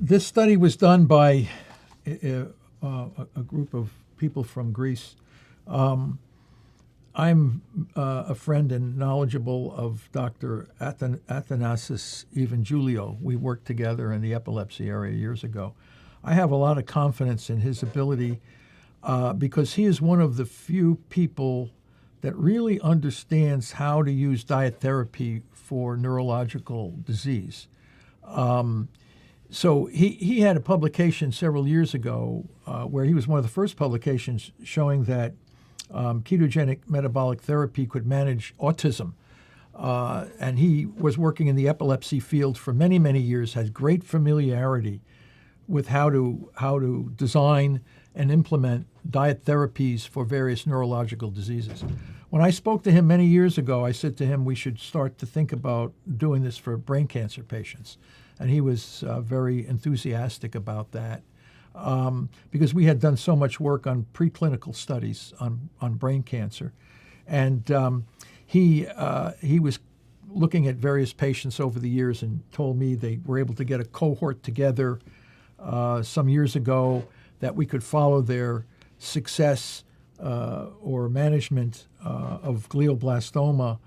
This study was done by a group of people from Greece. I'm a friend and knowledgeable of Dr. Athanasios Evangelio. We worked together in the epilepsy area years ago. I have a lot of confidence in his ability because he is one of the few people that really understands how to use diet therapy for neurological disease. So he had a publication several years ago where he was one of the first publications showing that ketogenic metabolic therapy could manage autism. And he was working in the epilepsy field for many, many years, had great familiarity with how to design and implement diet therapies for various neurological diseases. When I spoke to him many years ago, I said to him we should start to think about doing this for brain cancer patients. And he was very enthusiastic about that because we had done so much work on preclinical studies on brain cancer. And he was looking at various patients over the years and told me they were able to get a cohort together some years ago that we could follow their success or management of glioblastoma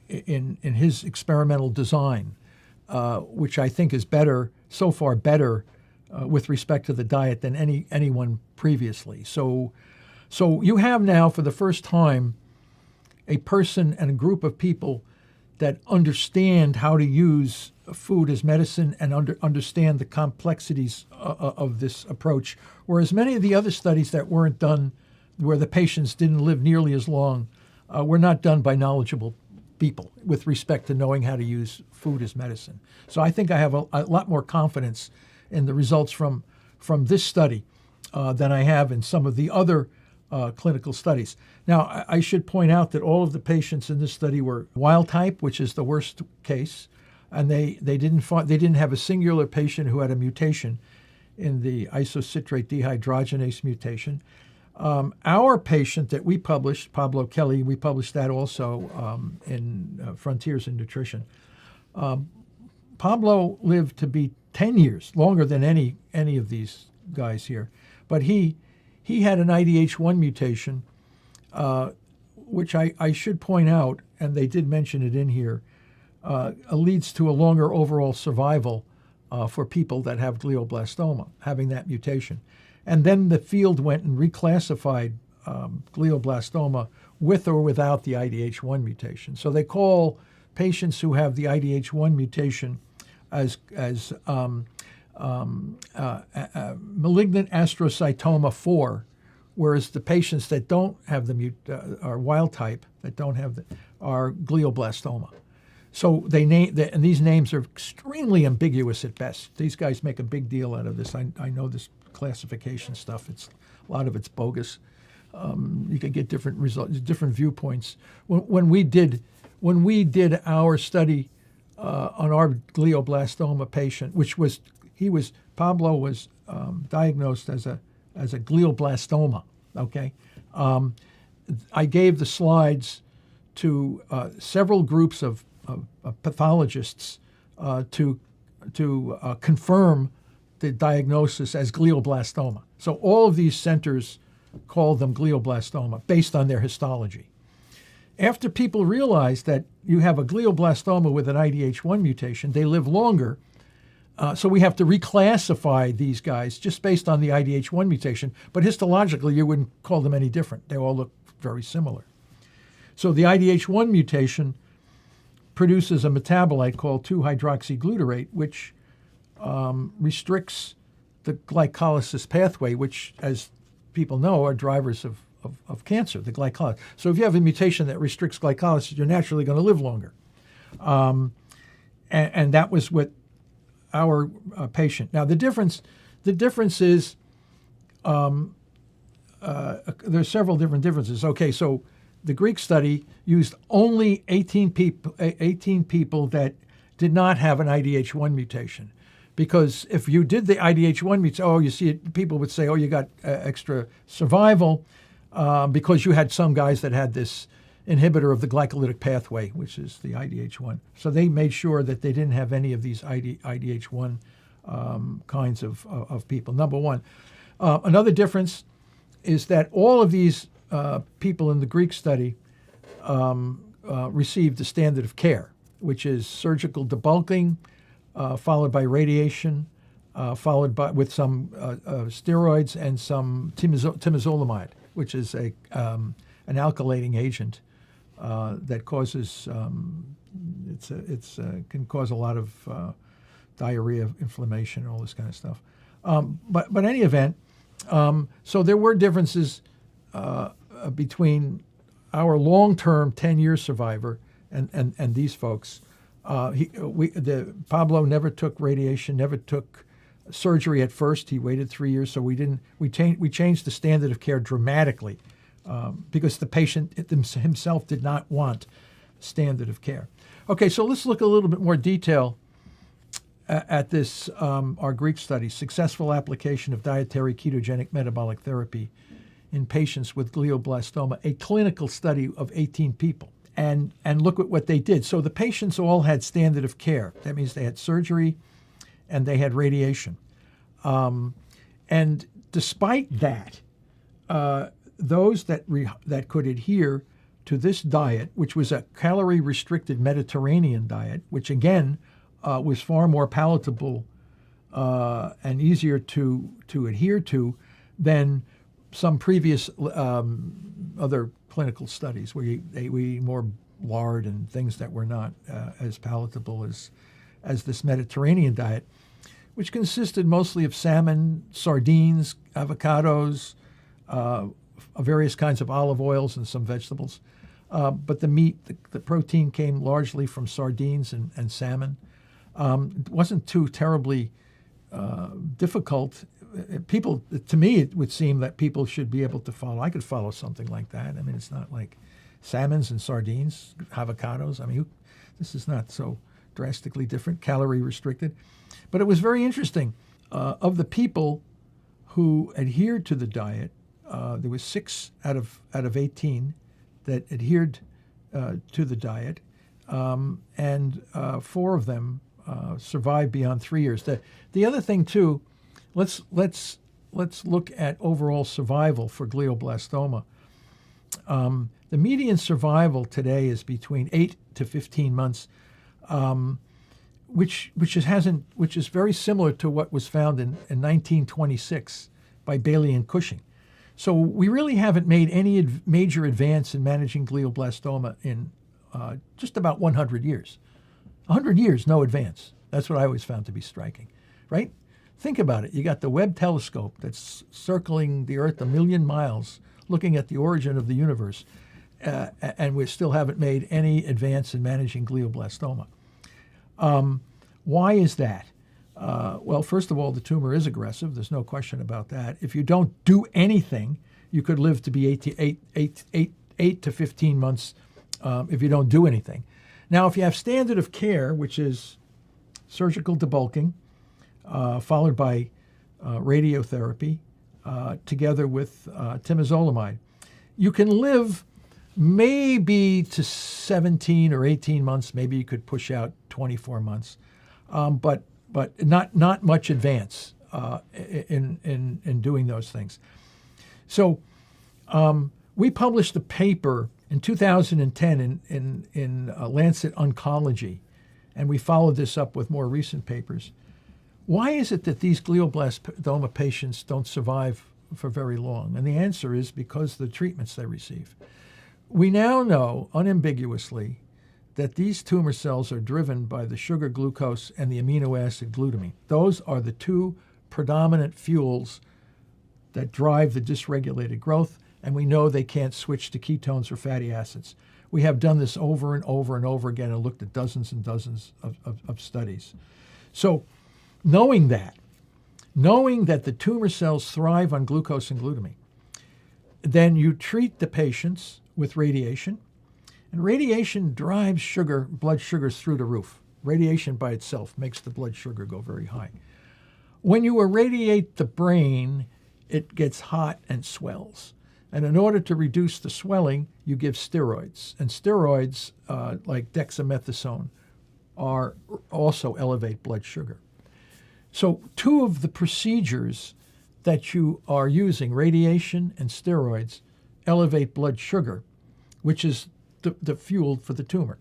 in his experimental design, which I think is better, so far better, with respect to the diet than anyone previously. So you have now, for the first time, a person and a group of people that understand how to use food as medicine and understand the complexities of this approach, whereas many of the other studies that weren't done, where the patients didn't live nearly as long, were not done by knowledgeable people with respect to knowing how to use food as medicine. So I think I have a lot more confidence in the results from this study than I have in some of the other clinical studies. Now, I should point out that all of the patients in this study were wild type, which is the worst case, and they didn't have a singular patient who had a mutation in the isocitrate dehydrogenase mutation. Our patient that we published, Pablo Kelly, we published that also in Frontiers in Nutrition. Pablo lived to be 10 years, longer than any of these guys here. But he had an IDH1 mutation, which I should point out, and they did mention it in here, leads to a longer overall survival for people that have glioblastoma, having that mutation. And then the field went and reclassified glioblastoma with or without the IDH1 mutation. So they call patients who have the IDH1 mutation as malignant astrocytoma 4, whereas the patients that don't have the are wild type, that don't have are glioblastoma. So and these names are extremely ambiguous at best. These guys make a big deal out of this. I know this classification stuff. A lot of it's bogus. You can get different results, different viewpoints. When we did our study on our glioblastoma patient, Pablo was diagnosed as a glioblastoma. Okay, I gave the slides to several groups of pathologists to confirm the diagnosis as glioblastoma. So all of these centers call them glioblastoma based on their histology. After people realize that you have a glioblastoma with an IDH1 mutation, they live longer. So we have to reclassify these guys just based on the IDH1 mutation. But histologically, you wouldn't call them any different. They all look very similar. So the IDH1 mutation produces a metabolite called 2-hydroxyglutarate, which restricts the glycolysis pathway, which, as people know, are drivers of cancer, the glycolysis. So if you have a mutation that restricts glycolysis, you're naturally going to live longer. And that was what our patient. Now, the difference is there's several different differences. Okay, so the Greek study used only 18 people that did not have an IDH1 mutation. Because if you did the IDH1 mutation, you see, people would say, you got extra survival because you had some guys that had this inhibitor of the glycolytic pathway, which is the IDH1. So they made sure that they didn't have any of these IDH1 kinds of people. Number one. Another difference is that all of these people in the Greek study received the standard of care, which is surgical debulking, followed by radiation, followed by with some steroids and some temozolomide, which is an alkylating agent that causes can cause a lot of diarrhea, inflammation, and all this kind of stuff. But in any event, so there were differences between our long-term 10-year survivor and these folks. Pablo never took radiation, never took surgery at first. He waited 3 years, so we changed the standard of care dramatically because the patient himself did not want standard of care. Okay, so let's look a little bit more detail at this, our Greek study, successful application of dietary ketogenic metabolic therapy in patients with glioblastoma, a clinical study of 18 people. And look at what they did. So the patients all had standard of care. That means they had surgery and they had radiation. And despite that, those that could adhere to this diet, which was a calorie-restricted Mediterranean diet, which again was far more palatable and easier to adhere to than some previous other clinical studies where we eat more lard and things that were not as palatable as this Mediterranean diet, which consisted mostly of salmon, sardines, avocados, various kinds of olive oils, and some vegetables. But the meat, the protein came largely from sardines and salmon. It wasn't too terribly difficult. To me, it would seem that people should be able to follow. I could follow something like that. I mean, it's not like salmons and sardines, avocados. I mean, this is not so drastically different, calorie restricted. But it was very interesting. Of the people who adhered to the diet, there was 6 out of 18 that adhered to the diet, and 4 of them survived beyond 3 years. The other thing too, let's look at overall survival for glioblastoma. The median survival today is between 8 to 15 months, which is very similar to what was found in 1926 by Bailey and Cushing. So we really haven't made any major advance in managing glioblastoma in just about 100 years. 100 years, no advance. That's what I always found to be striking, right? Think about it. You got the Webb telescope that's circling the Earth 1 million miles, looking at the origin of the universe, and we still haven't made any advance in managing glioblastoma. Why is that? Well, first of all, the tumor is aggressive. There's no question about that. If you don't do anything, you could live to be 8 to 15 months if you don't do anything. Now, if you have standard of care, which is surgical debulking, followed by radiotherapy, together with temozolomide, you can live maybe to 17 or 18 months. Maybe you could push out 24 months, but not much advance in doing those things. So we published a paper in 2010 in Lancet Oncology, and we followed this up with more recent papers. Why is it that these glioblastoma patients don't survive for very long? And the answer is because of the treatments they receive. We now know unambiguously that these tumor cells are driven by the sugar glucose and the amino acid glutamine. Those are the 2 predominant fuels that drive the dysregulated growth, and we know they can't switch to ketones or fatty acids. We have done this over and over and over again and looked at dozens and dozens of studies. So knowing that the tumor cells thrive on glucose and glutamine, then you treat the patients with radiation, and radiation drives blood sugars through the roof. Radiation by itself makes the blood sugar go very high. When you irradiate the brain, it gets hot and swells. And in order to reduce the swelling, you give steroids. And steroids, like dexamethasone, also elevate blood sugar. So two of the procedures that you are using, radiation and steroids, elevate blood sugar, which is the fuel for the tumor.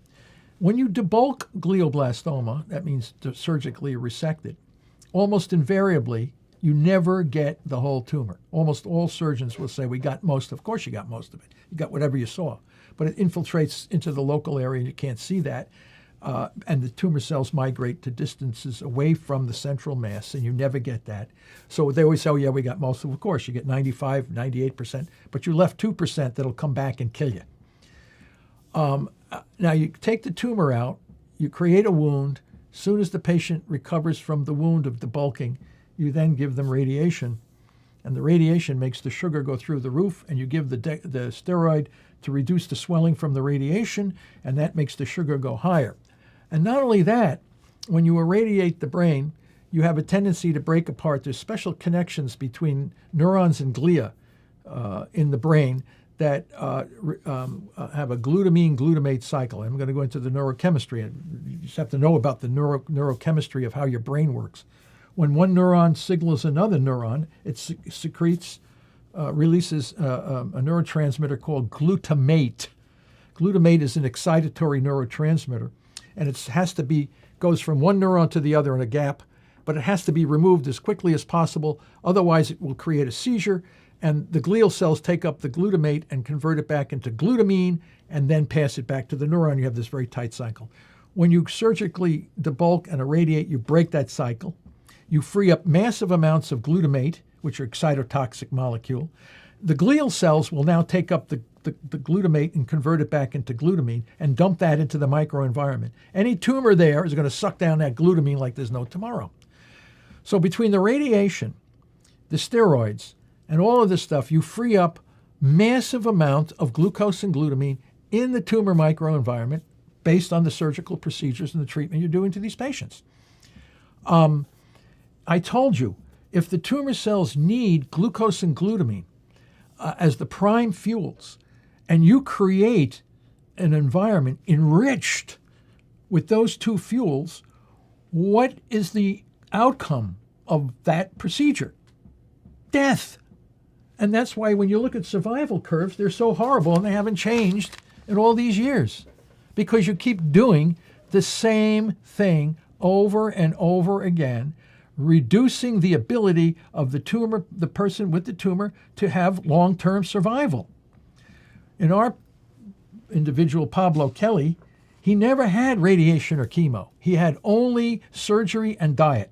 When you debulk glioblastoma, that means to surgically resect it, almost invariably, you never get the whole tumor. Almost all surgeons will say, we got most of course you got most of it. You got whatever you saw. But it infiltrates into the local area and you can't see that. And the tumor cells migrate to distances away from the central mass, and you never get that. So they always say, oh, yeah, we got most of it. Of course, you get 95, 98%, but you left 2% that'll come back and kill you. Now, you take the tumor out, you create a wound. As soon as the patient recovers from the wound of debulking, you then give them radiation, and the radiation makes the sugar go through the roof, and you give the steroid to reduce the swelling from the radiation, and that makes the sugar go higher. And not only that, when you irradiate the brain, you have a tendency to break apart. There's special connections between neurons and glia in the brain that have a glutamine-glutamate cycle. I'm going to go into the neurochemistry. You just have to know about the neurochemistry of how your brain works. When one neuron signals another neuron, it secretes, releases a neurotransmitter called glutamate. Glutamate is an excitatory neurotransmitter, and it goes from one neuron to the other in a gap, but it has to be removed as quickly as possible. Otherwise, it will create a seizure, and the glial cells take up the glutamate and convert it back into glutamine and then pass it back to the neuron. You have this very tight cycle. When you surgically debulk and irradiate, you break that cycle. You free up massive amounts of glutamate, which are excitotoxic molecule. The glial cells will now take up the glutamate and convert it back into glutamine and dump that into the microenvironment. Any tumor there is going to suck down that glutamine like there's no tomorrow. So between the radiation, the steroids, and all of this stuff, you free up massive amounts of glucose and glutamine in the tumor microenvironment based on the surgical procedures and the treatment you're doing to these patients. I told you, if the tumor cells need glucose and glutamine as the prime fuels, and you create an environment enriched with those two fuels, what is the outcome of that procedure? Death. And that's why when you look at survival curves, they're so horrible and they haven't changed in all these years, because you keep doing the same thing over and over again, reducing the ability of the person with the tumor to have long-term survival. In our individual, Pablo Kelly, he never had radiation or chemo. He had only surgery and diet.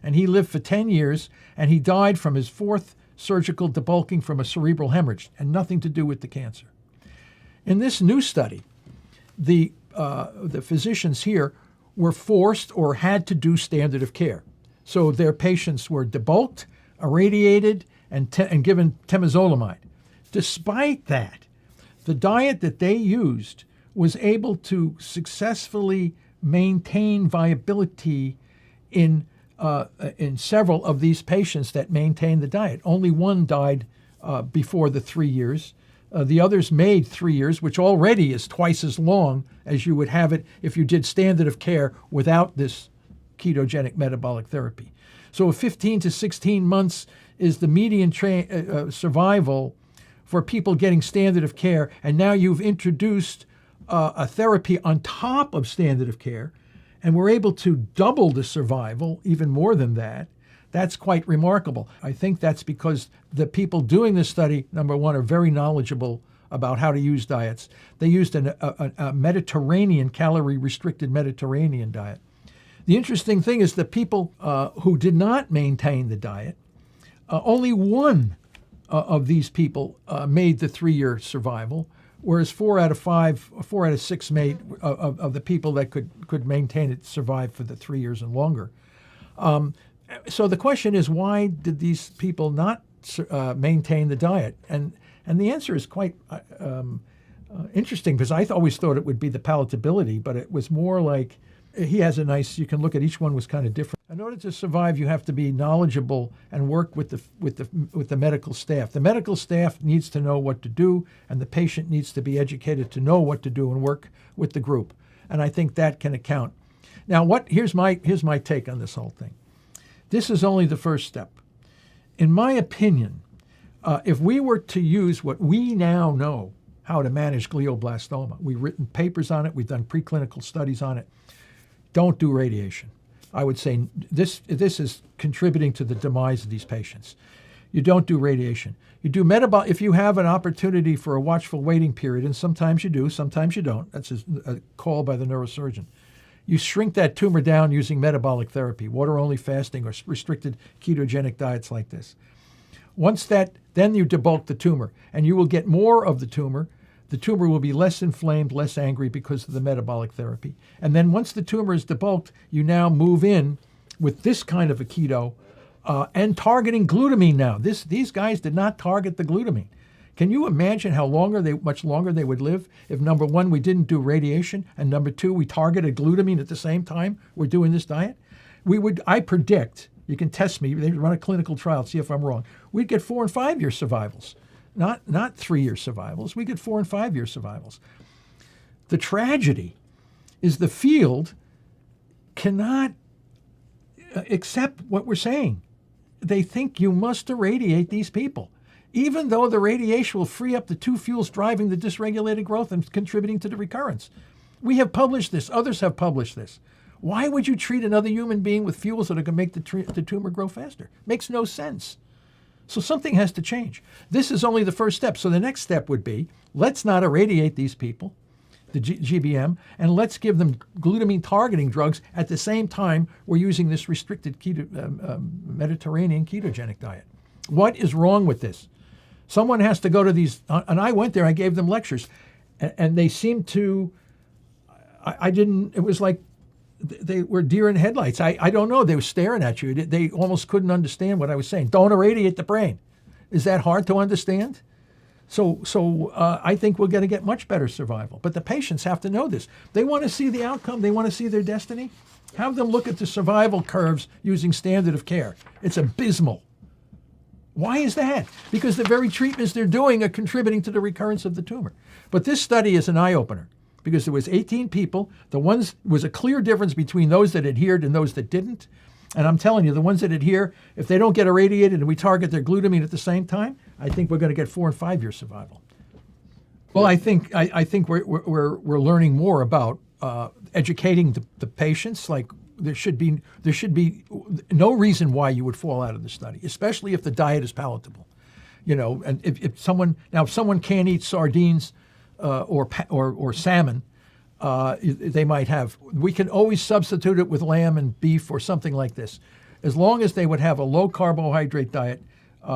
And he lived for 10 years, and he died from his fourth surgical debulking from a cerebral hemorrhage, and nothing to do with the cancer. In this new study, the physicians here were forced or had to do standard of care. So their patients were debulked, irradiated, and given temozolomide. Despite that, the diet that they used was able to successfully maintain viability in several of these patients that maintained the diet. Only one died before the 3 years. The others made 3 years, which already is twice as long as you would have it if you did standard of care without this ketogenic metabolic therapy. So 15 to 16 months is the median survival for people getting standard of care, and now you've introduced a therapy on top of standard of care, and we're able to double the survival, even more than that. That's quite remarkable. I think that's because the people doing this study, number one, are very knowledgeable about how to use diets. They used a Mediterranean, calorie-restricted Mediterranean diet. The interesting thing is the people who did not maintain the diet, only one of these people made the 3-year survival, whereas 4 out of 6 made of the people that could maintain it survive for the 3 years and longer. So the question is, why did these people not maintain the diet? And the answer is quite interesting, because I always thought it would be the palatability, but it was more like he has a nice, you can look at each one was kind of different. In order to survive, you have to be knowledgeable and work with the medical staff. The medical staff needs to know what to do, and the patient needs to be educated to know what to do and work with the group. And I think that can account. Now, here's my take on this whole thing. This is only the first step. In my opinion, if we were to use what we now know how to manage glioblastoma, we've written papers on it, we've done preclinical studies on it, don't do radiation. I would say this is contributing to the demise of these patients. You don't do radiation. You do metabolic, if you have an opportunity for a watchful waiting period, and sometimes you do, sometimes you don't, that's a call by the neurosurgeon. You shrink that tumor down using metabolic therapy, water-only fasting or restricted ketogenic diets like this. Once that, then you debulk the tumor, and you will get more of the tumor. The tumor will be less inflamed, less angry because of the metabolic therapy. And then once the tumor is debulked, you now move in with this kind of a keto and targeting glutamine now. These guys did not target the glutamine. Can you imagine how much longer they would live if, number one, we didn't do radiation, and number two, we targeted glutamine at the same time we're doing this diet? I predict, you can test me, they run a clinical trial, see if I'm wrong, we'd get 4 and 5 year survivals. Not 3-year survivals. We get 4 and 5 year survivals. The tragedy is the field cannot accept what we're saying. They think you must irradiate these people, even though the radiation will free up the two fuels driving the dysregulated growth and contributing to the recurrence. We have published this. Others have published this. Why would you treat another human being with fuels that are going to make the tumor grow faster? Makes no sense. So something has to change. This is only the first step. So the next step would be, let's not irradiate these people, the GBM, and let's give them glutamine targeting drugs at the same time we're using this restricted Mediterranean ketogenic diet. What is wrong with this? Someone has to go to these, and I went there, I gave them lectures, and they seemed to, it was like they were deer in headlights. I don't know. They were staring at you. They almost couldn't understand what I was saying. Don't irradiate the brain. Is that hard to understand? So I think we're going to get much better survival. But the patients have to know this. They want to see the outcome. They want to see their destiny. Have them look at the survival curves using standard of care. It's abysmal. Why is that? Because the very treatments they're doing are contributing to the recurrence of the tumor. But this study is an eye-opener, because there was 18 people. Was a clear difference between those that adhered and those that didn't. And I'm telling you, the ones that adhere, if they don't get irradiated and we target their glutamine at the same time, I think we're going to get 4 and 5 year survival. Well, I think we're learning more about educating the patients. Like there should be no reason why you would fall out of the study, especially if the diet is palatable. And if someone can't eat sardines or salmon, they might have. We can always substitute it with lamb and beef or something like this, as long as they would have a low carbohydrate diet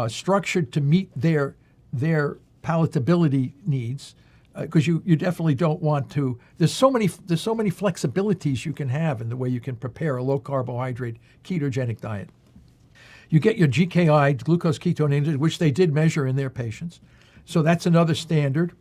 structured to meet their palatability needs. Because you definitely don't want to. There's so many flexibilities you can have in the way you can prepare a low carbohydrate ketogenic diet. You get your GKI, glucose ketone index, which they did measure in their patients. So that's another standard.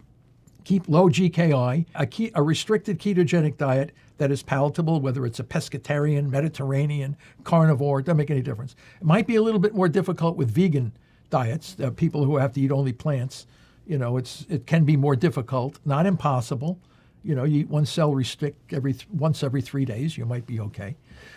Keep low GKI, a restricted ketogenic diet that is palatable, whether it's a pescatarian, Mediterranean, carnivore, it doesn't make any difference. It might be a little bit more difficult with vegan diets, people who have to eat only plants. It can be more difficult, not impossible. You eat one cell restrict once every 3 days, you might be okay.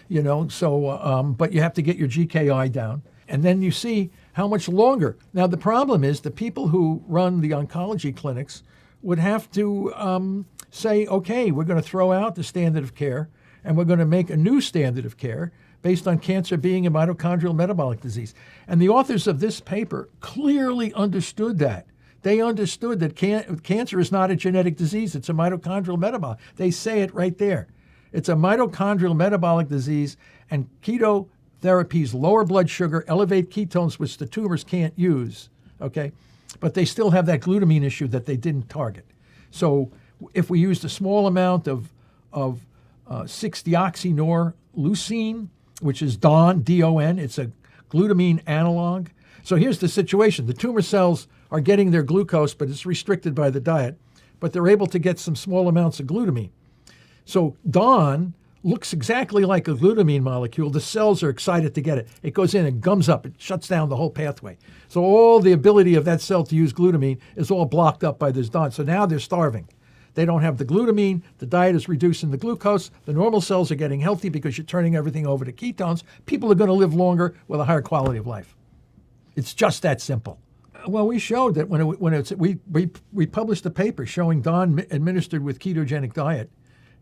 But you have to get your GKI down. And then you see how much longer. Now, the problem is the people who run the oncology clinics would have to say, okay, we're going to throw out the standard of care and we're going to make a new standard of care based on cancer being a mitochondrial metabolic disease. And the authors of this paper clearly understood that. They understood that cancer is not a genetic disease, it's a mitochondrial metabolic. They say it right there. It's a mitochondrial metabolic disease, and keto therapies lower blood sugar, elevate ketones, which the tumors can't use, okay? But they still have that glutamine issue that they didn't target. So if we used a small amount of 6-deoxynorleucine, which is DON, D-O-N, it's a glutamine analog. So here's the situation. The tumor cells are getting their glucose, but it's restricted by the diet, but they're able to get some small amounts of glutamine. So DON looks exactly like a glutamine molecule. The cells are excited to get it. It goes in and gums up. It shuts down the whole pathway. So all the ability of that cell to use glutamine is all blocked up by this DON. So now they're starving. They don't have the glutamine. The diet is reducing the glucose. The normal cells are getting healthy because you're turning everything over to ketones. People are going to live longer with a higher quality of life. It's just that simple. Well, we showed that we published a paper showing Don administered with ketogenic diet,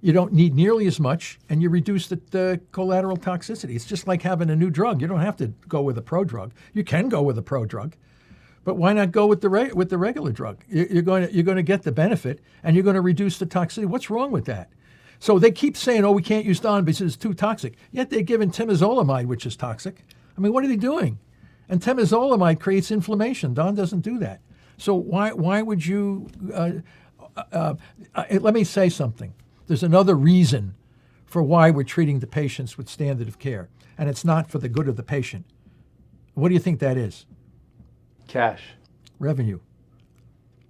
you don't need nearly as much, and you reduce the collateral toxicity. It's just like having a new drug. You don't have to go with a prodrug. You can go with a prodrug, but why not go with the regular drug? You're going to get the benefit, and you're going to reduce the toxicity. What's wrong with that? So they keep saying, oh, we can't use Don because it's too toxic. Yet they're given temozolomide, which is toxic. I mean, what are they doing? And temozolomide creates inflammation. Don doesn't do that. So why would you? Let me say something. There's another reason for why we're treating the patients with standard of care, and it's not for the good of the patient. What do you think that is? Cash. Revenue.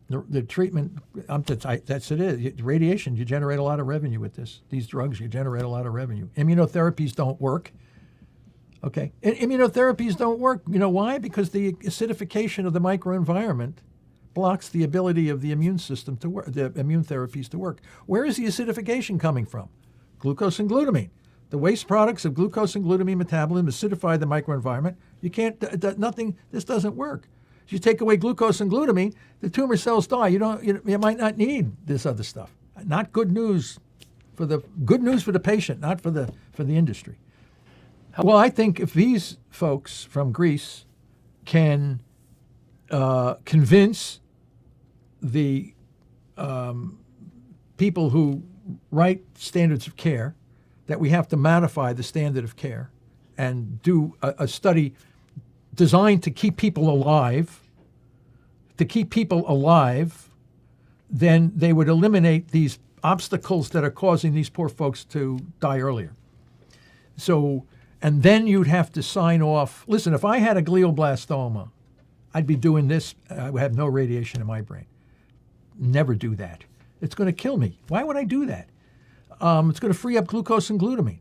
The treatment, that's it is. Radiation, you generate a lot of revenue with this. These drugs, you generate a lot of revenue. Immunotherapies don't work. Okay. And immunotherapies don't work. You know why? Because the acidification of the microenvironment blocks the ability of the immune system to work, the immune therapies to work. Where is the acidification coming from? Glucose and glutamine. The waste products of glucose and glutamine metabolism acidify the microenvironment. You can't, this doesn't work. If you take away glucose and glutamine, the tumor cells die. You might not need this other stuff. Not good news for the patient, not for the industry. Well, I think if these folks from Greece can convince the people who write standards of care that we have to modify the standard of care and do a study designed to keep people alive, then they would eliminate these obstacles that are causing these poor folks to die earlier. So, and then you'd have to sign off. Listen, if I had a glioblastoma, I'd be doing this. I would have no radiation in my brain. Never do that. It's going to kill me. Why would I do that? It's going to free up glucose and glutamine.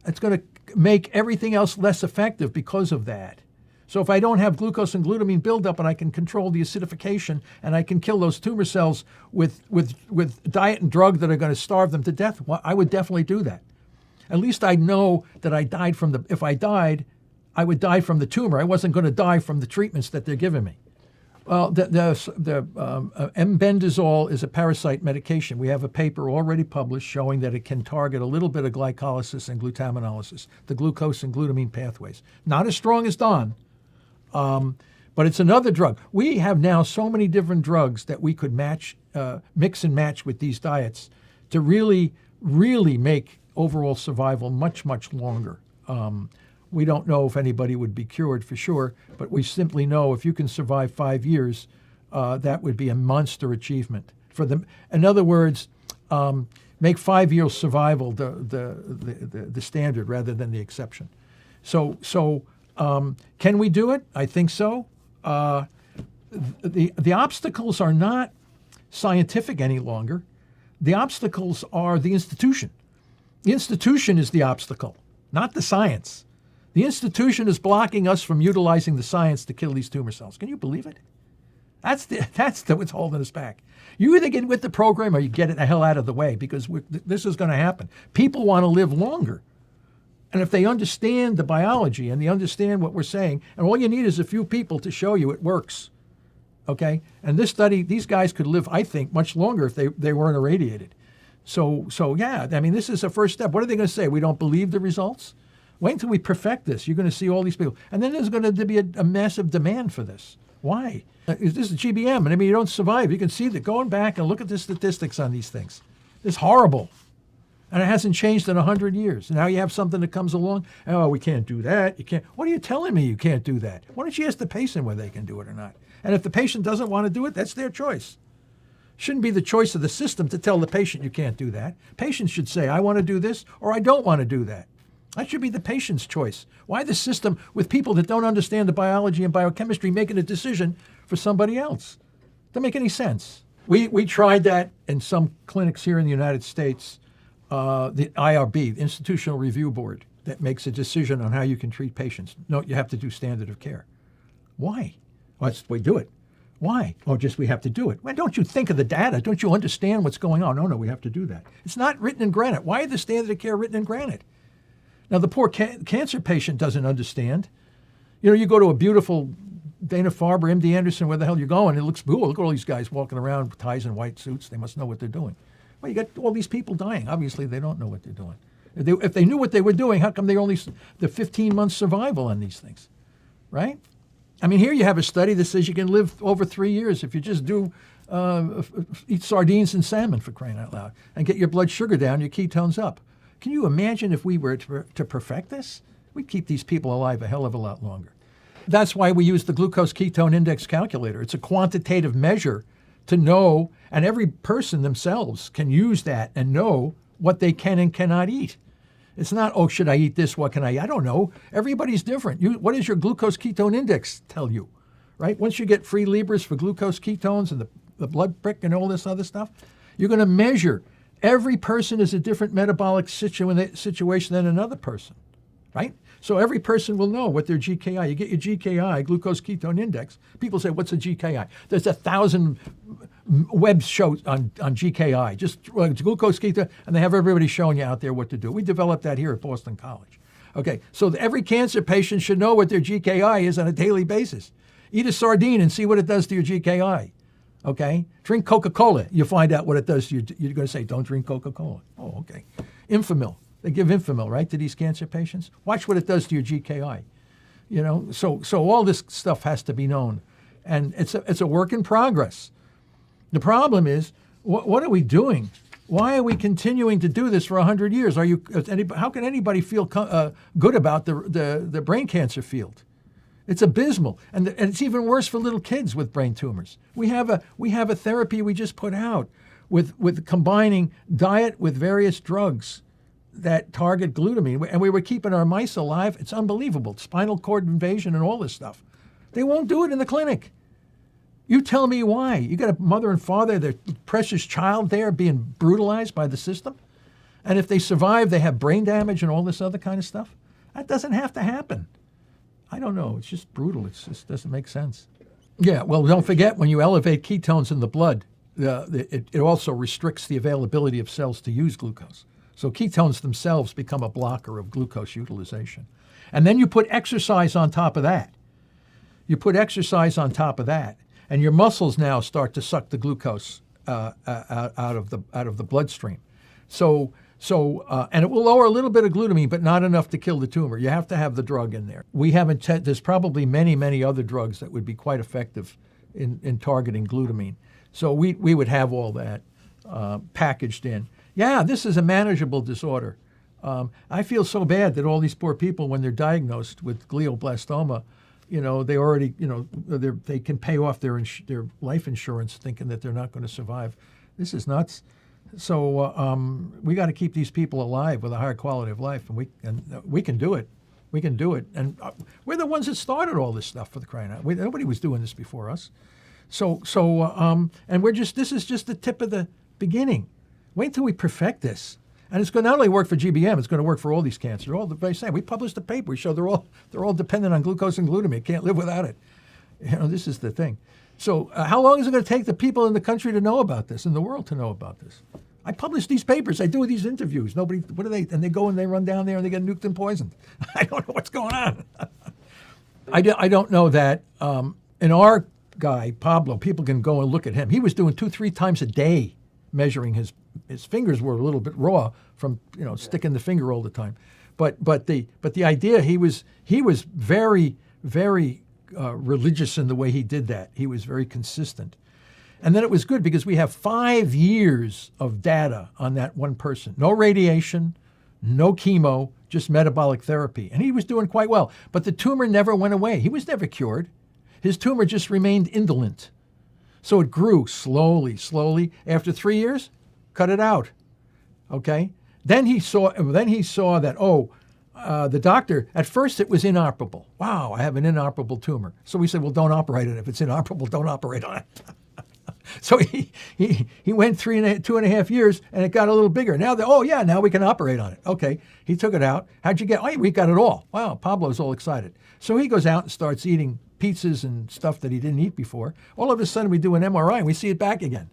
It's going to make everything else less effective because of that. So if I don't have glucose and glutamine buildup and I can control the acidification and I can kill those tumor cells with diet and drug that are going to starve them to death, well, I would definitely do that. At least I'd know that I died from if I died, I would die from the tumor. I wasn't going to die from the treatments that they're giving me. Well, the M-bendazole is a parasite medication. We have a paper already published showing that it can target a little bit of glycolysis and glutaminolysis, the glucose and glutamine pathways. Not as strong as Don, but it's another drug. We have now so many different drugs that we could mix and match with these diets to really, really make overall survival much, much longer. We don't know if anybody would be cured for sure, but we simply know if you can survive 5 years, that would be a monster achievement for them. In other words, make 5 years survival the standard rather than the exception. So can we do it? I think so. The obstacles are not scientific any longer. The obstacles are the institution. The institution is the obstacle, not the science. The institution is blocking us from utilizing the science to kill these tumor cells. Can you believe it? That's what's holding us back. You either get with the program or you get it the hell out of the way, because this is going to happen. People want to live longer. And if they understand the biology and they understand what we're saying, and all you need is a few people to show you it works, okay? And this study, these guys could live, I think, much longer if they weren't irradiated. So yeah, I mean, this is a first step. What are they going to say? We don't believe the results? Wait until we perfect this. You're going to see all these people. And then there's going to be a massive demand for this. Why? This is GBM. And I mean, you don't survive. You can see that going back and look at the statistics on these things. It's horrible. And it hasn't changed in 100 years. And now you have something that comes along. Oh, we can't do that. You can't. What are you telling me you can't do that? Why don't you ask the patient whether they can do it or not? And if the patient doesn't want to do it, that's their choice. Shouldn't be the choice of the system to tell the patient you can't do that. Patients should say, I want to do this or I don't want to do that. That should be the patient's choice. Why the system with people that don't understand the biology and biochemistry making a decision for somebody else? Doesn't make any sense. We tried that in some clinics here in the United States. The IRB, the Institutional Review Board, that makes a decision on how you can treat patients. No, you have to do standard of care. Why? Well, that's the way we do it. Why? Oh, just we have to do it. Well, don't you think of the data? Don't you understand what's going on? No, we have to do that. It's not written in granite. Why is the standard of care written in granite? Now, the poor cancer patient doesn't understand. You go to a beautiful Dana-Farber, MD Anderson, where the hell you're going, it looks cool. Look at all these guys walking around with ties and white suits. They must know what they're doing. Well, you got all these people dying. Obviously, they don't know what they're doing. If they knew what they were doing, how come they only the 15-month survival on these things, right? I mean, here you have a study that says you can live over 3 years if you just do eat sardines and salmon, for crying out loud, and get your blood sugar down, your ketones up. Can you imagine if we were to perfect this? We'd keep these people alive a hell of a lot longer. That's why we use the glucose ketone index calculator. It's a quantitative measure to know, and every person themselves can use that and know what they can and cannot eat. It's not, oh, should I eat this? What can I eat? I don't know. Everybody's different. What does your glucose ketone index tell you, right? Once you get free Libras for glucose ketones and the blood prick and all this other stuff, you're going to measure. Every person is a different metabolic situation than another person, right? So every person will know what their GKI. You get your GKI, glucose ketone index. People say, what's a GKI? There's 1,000 web shows on GKI, just glucose ketone, and they have everybody showing you out there what to do. We developed that here at Boston College. Okay, so every cancer patient should know what their GKI is on a daily basis. Eat a sardine and see what it does to your GKI. Okay, drink Coca-Cola. You find out what it does to you. You're going to say, don't drink Coca-Cola. Oh, okay. Infamil. They give Infamil, right, to these cancer patients. Watch what it does to your GKI. So all this stuff has to be known, and it's a work in progress. The problem is, what are we doing? Why are we continuing to do this for 100 years? How can anybody feel good about the brain cancer field? It's abysmal, and it's even worse for little kids with brain tumors. We have a therapy we just put out with combining diet with various drugs that target glutamine, and we were keeping our mice alive. It's unbelievable. Spinal cord invasion and all this stuff. They won't do it in the clinic. You tell me why. You got a mother and father, their precious child there being brutalized by the system, and if they survive, they have brain damage and all this other kind of stuff. That doesn't have to happen. I don't know. It's just brutal. It just doesn't make sense. Yeah, well, don't forget, when you elevate ketones in the blood, it also restricts the availability of cells to use glucose. So ketones themselves become a blocker of glucose utilization. And then you put exercise on top of that. And your muscles now start to suck the glucose out of the bloodstream. And it will lower a little bit of glutamine, but not enough to kill the tumor. You have to have the drug in there. There's probably many other drugs that would be quite effective in targeting glutamine. So we would have all that packaged in. Yeah, this is a manageable disorder. I feel so bad that all these poor people, when they're diagnosed with glioblastoma, they already, they can pay off their life insurance thinking that they're not going to survive. This is nuts. So we got to keep these people alive with a higher quality of life, and we can do it. We can do it, and we're the ones that started all this stuff, for the crying out. Nobody was doing this before us. And this is just the tip of the beginning. Wait until we perfect this. And it's going to not only work for GBM, it's going to work for all these cancers. They're all the very same. We published a paper. We show they're all dependent on glucose and glutamine. Can't live without it. This is the thing. So how long is it going to take the people in the country to know about this, in the world to know about this? I publish these papers. I do these interviews. What are they? And they go and they run down there and they get nuked and poisoned. I don't know what's going on. I don't know that in our guy, Pablo, people can go and look at him. He was doing 2-3 times a day measuring his fingers were a little bit raw from sticking the finger all the time, but the idea he was very religious in the way he did that. He was very consistent, and then it was good because we have 5 years of data on that one person. No radiation, no chemo, just metabolic therapy, and he was doing quite well. But the tumor never went away. He was never cured. His tumor just remained indolent. So it grew slowly. After 3 years, cut it out. Okay. Then he saw that the doctor, at first it was inoperable. Wow, I have an inoperable tumor. So we said, well, don't operate on it. If it's inoperable, don't operate on it. So he went 2.5 years, and it got a little bigger. Now, now we can operate on it. Okay, he took it out. How'd you get? Oh, we got it all. Wow, Pablo's all excited. So he goes out and starts eating pizzas and stuff that he didn't eat before. All of a sudden, we do an MRI, and we see it back again.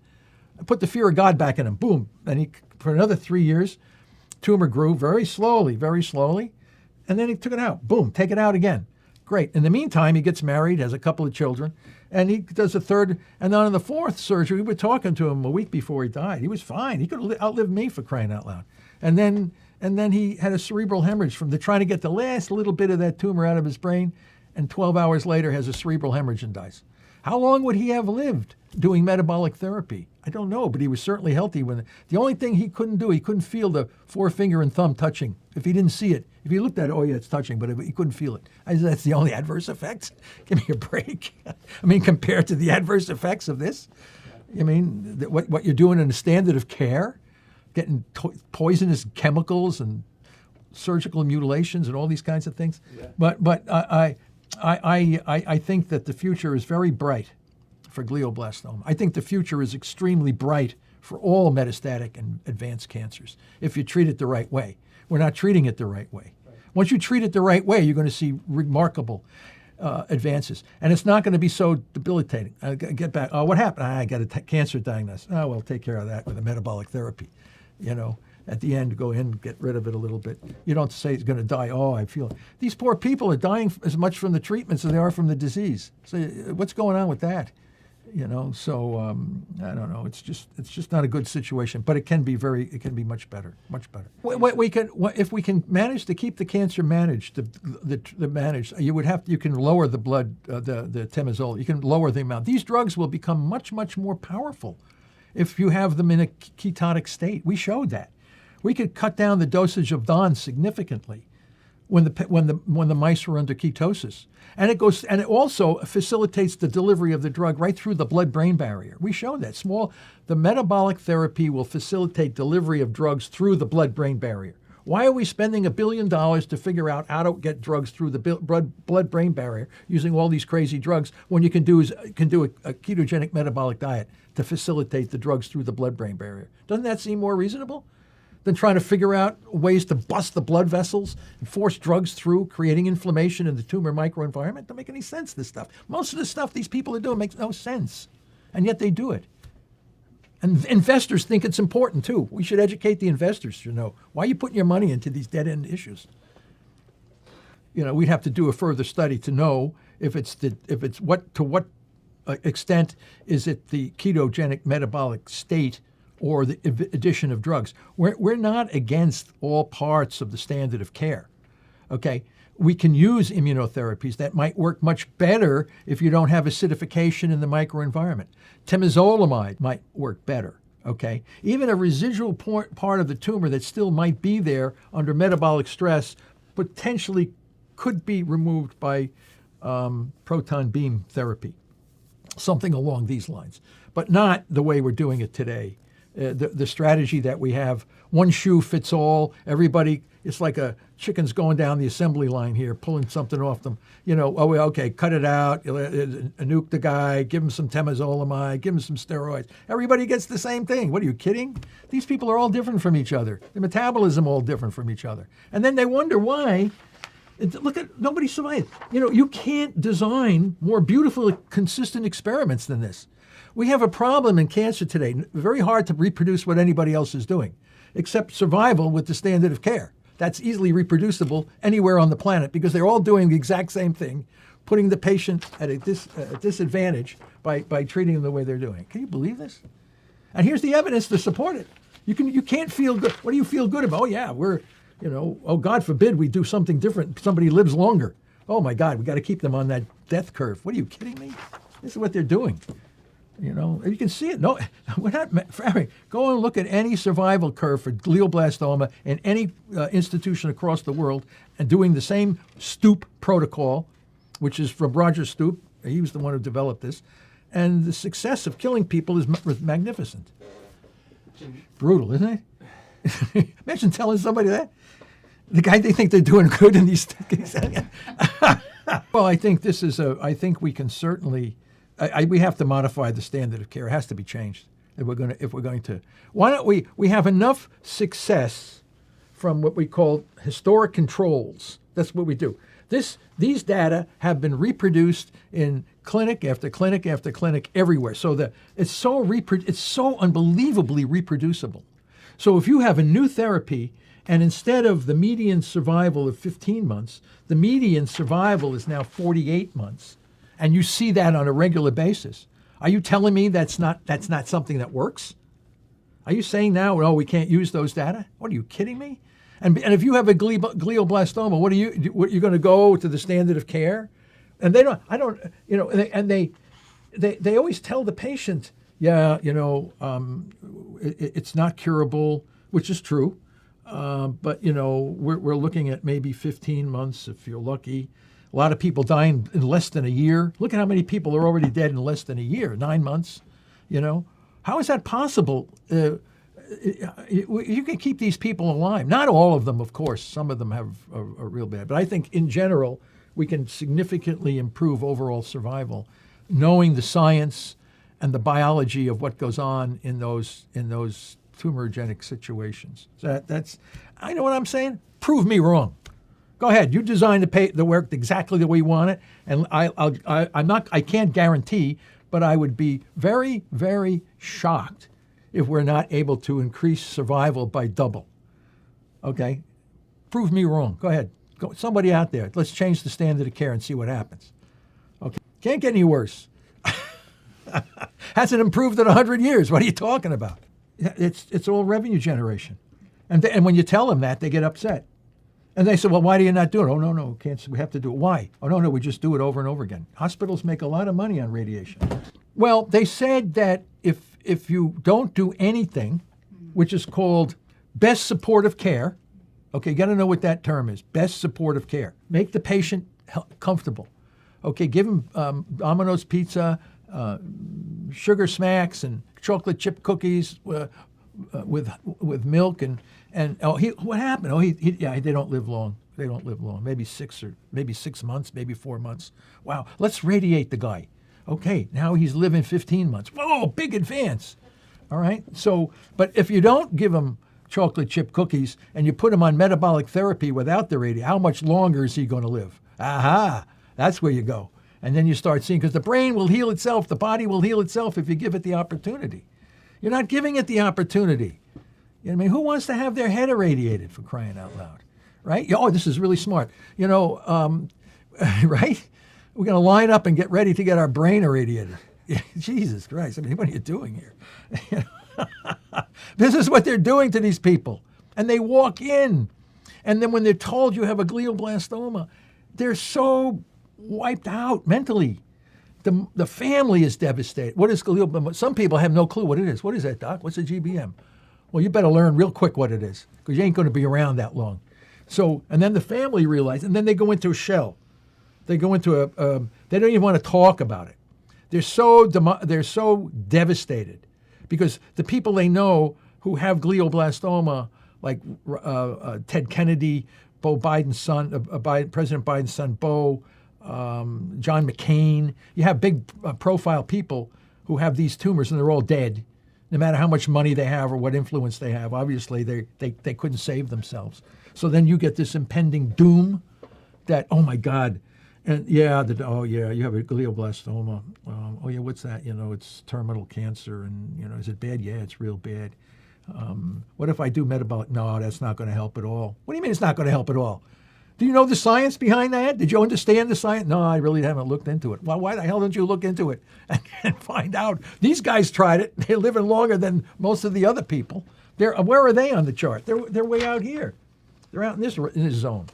I put the fear of God back in him. Boom. And for another 3 years, tumor grew very slowly, and then he took it out. Boom, take it out again. Great. In the meantime, he gets married, has a couple of children, and he does a third. And then on the fourth surgery, we were talking to him a week before he died. He was fine. He could have outlived me, for crying out loud. And then he had a cerebral hemorrhage from trying to get the last little bit of that tumor out of his brain, and 12 hours later has a cerebral hemorrhage and dies. How long would he have lived doing metabolic therapy? I don't know, but he was certainly healthy. The only thing he couldn't do, he couldn't feel the forefinger and thumb touching. If he didn't see it, if he looked at it, oh yeah, it's touching, but he couldn't feel it. I said, that's the only adverse effects? Give me a break. I mean, compared to the adverse effects of this, I mean, what you're doing in the standard of care, getting poisonous chemicals and surgical mutilations and all these kinds of things. Yeah. But I think that the future is very bright for glioblastoma. I think the future is extremely bright for all metastatic and advanced cancers if you treat it the right way. We're not treating it the right way. Right. Once you treat it the right way, you're going to see remarkable advances. And it's not going to be so debilitating. Get back. Oh, what happened? I got a cancer diagnosis. Oh, well, take care of that with a metabolic therapy. At the end, go in, get rid of it a little bit. You don't say it's going to die. Oh, I feel it. These poor people are dying as much from the treatments as they are from the disease. So what's going on with that? So I don't know. It's just not a good situation. But it can be much better, much better. If we can manage to keep the cancer managed, you can lower the blood, the temozole. You can lower the amount. These drugs will become much, much more powerful if you have them in a ketotic state. We showed that. We could cut down the dosage of DON significantly when the mice were under ketosis. And it also facilitates the delivery of the drug right through the blood-brain barrier. We showed that. The metabolic therapy will facilitate delivery of drugs through the blood-brain barrier. Why are we spending $1 billion to figure out how to get drugs through the blood-brain barrier using all these crazy drugs when you can do a ketogenic metabolic diet to facilitate the drugs through the blood-brain barrier? Doesn't that seem more reasonable than trying to figure out ways to bust the blood vessels and force drugs through, creating inflammation in the tumor microenvironment? Doesn't make any sense, this stuff. Most of the stuff these people are doing makes no sense, and yet they do it. And investors think it's important, too. We should educate the investors to know, why are you putting your money into these dead-end issues? We'd have to do a further study to know to what extent is it the ketogenic metabolic state or the addition of drugs. We're not against all parts of the standard of care, okay? We can use immunotherapies that might work much better if you don't have acidification in the microenvironment. Temozolomide might work better, okay? Even a residual part of the tumor that still might be there under metabolic stress potentially could be removed by proton beam therapy, something along these lines, but not the way we're doing it today. The strategy that we have, one shoe fits all, everybody, it's like a chicken's going down the assembly line here, pulling something off them. Okay, cut it out, nuke the guy, give him some temozolomide, give him some steroids. Everybody gets the same thing. What, are you kidding? These people are all different from each other. The metabolism all different from each other. And then they wonder why. Nobody survived. You can't design more beautiful, consistent experiments than this. We have a problem in cancer today. Very hard to reproduce what anybody else is doing, except survival with the standard of care. That's easily reproducible anywhere on the planet because they're all doing the exact same thing, putting the patient at a disadvantage by treating them the way they're doing. Can you believe this? And here's the evidence to support it. You can't feel good. What do you feel good about? Oh yeah, oh God forbid we do something different. Somebody lives longer. Oh my God, we got to keep them on that death curve. What are you kidding me? This is what they're doing. You can see it. No, we're not. Go and look at any survival curve for glioblastoma in any institution across the world, and doing the same Stoop protocol, which is from Roger Stoop. He was the one who developed this, and the success of killing people is magnificent. Brutal, isn't it? Imagine telling somebody that. The guy they think they're doing good in these. Well, I think this is I think we can certainly We have to modify the standard of care. It has to be changed if we're going to. Why don't we have enough success from what we call historic controls? That's what we do. These data have been reproduced in clinic after clinic after clinic everywhere. So it's so unbelievably reproducible. So if you have a new therapy, and instead of the median survival of 15 months, the median survival is now 48 months, and you see that on a regular basis, are you telling me that's not something that works? Are you saying now, oh, we can't use those data? What, are you kidding me? And if you have a glioblastoma, what are you going to go to the standard of care? And they don't. I don't. You know. And they always tell the patient, yeah, it's not curable, which is true. But we're looking at maybe 15 months if you're lucky. A lot of people dying in less than a year. Look at how many people are already dead in less than a year, 9 months. How is that possible? You can keep these people alive. Not all of them, of course. Some of them are real bad. But I think in general, we can significantly improve overall survival, knowing the science and the biology of what goes on in those tumorigenic situations. That's I know what I'm saying. Prove me wrong. Go ahead. You design the work exactly the way you want it, and I can't guarantee, but I would be very, very shocked if we're not able to increase survival by double. Okay? Prove me wrong. Go ahead. Somebody out there. Let's change the standard of care and see what happens. Okay? Can't get any worse. Hasn't improved in 100 years. What are you talking about? It's all revenue generation. And when you tell them that, they get upset. And they say, well, why do you not do it? Oh, no, we have to do it. Why? Oh, no, we just do it over and over again. Hospitals make a lot of money on radiation. Well, they said that if you don't do anything, which is called best supportive care, okay, you got to know what that term is, best supportive care. Make the patient comfortable. Okay, give them Domino's pizza, sugar smacks, and chocolate chip cookies with milk, and what happened? They don't live long. They don't live long. Maybe 6 months, maybe 4 months. Wow, let's radiate the guy. Okay, now he's living 15 months. Whoa, big advance. All right. So, but if you don't give him chocolate chip cookies and you put him on metabolic therapy without the radiation, how much longer is he going to live? Aha, that's where you go. And then you start seeing, because the brain will heal itself, the body will heal itself if you give it the opportunity. You're not giving it the opportunity. You know what I mean? Who wants to have their head irradiated, for crying out loud? Right? Oh, this is really smart. Right? We're going to line up and get ready to get our brain irradiated. Jesus Christ. I mean, what are you doing here? This is what they're doing to these people. And they walk in. And then when they're told you have a glioblastoma, they're so wiped out mentally. The family is devastated. What is glioblastoma? Some people have no clue what it is. What is that, Doc? What's a GBM? Well, you better learn real quick what it is, because you ain't going to be around that long. So, and then the family realizes, and then they go into a shell. They go into they don't even want to talk about it. They're so devastated because the people they know who have glioblastoma, like Ted Kennedy, President Biden's son, Bo, John McCain. You have big profile people who have these tumors and they're all dead. No matter how much money they have or what influence they have, obviously they couldn't save themselves. So then you get this impending doom that, oh my God, and you have a glioblastoma. What's that? It's terminal cancer, and is it bad? Yeah, it's real bad. What if I do metabolic? No, that's not going to help at all. What do you mean it's not going to help at all? Do you know the science behind that? Did you understand the science? No, I really haven't looked into it. Well, why the hell didn't you look into it and find out? These guys tried it. They're living longer than most of the other people. Where are they on the chart? They're way out here. They're out in this zone.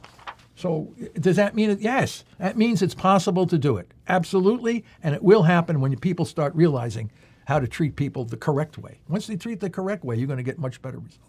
So does that mean it? Yes, that means it's possible to do it. Absolutely, and it will happen when people start realizing how to treat people the correct way. Once they treat the correct way, you're going to get much better results.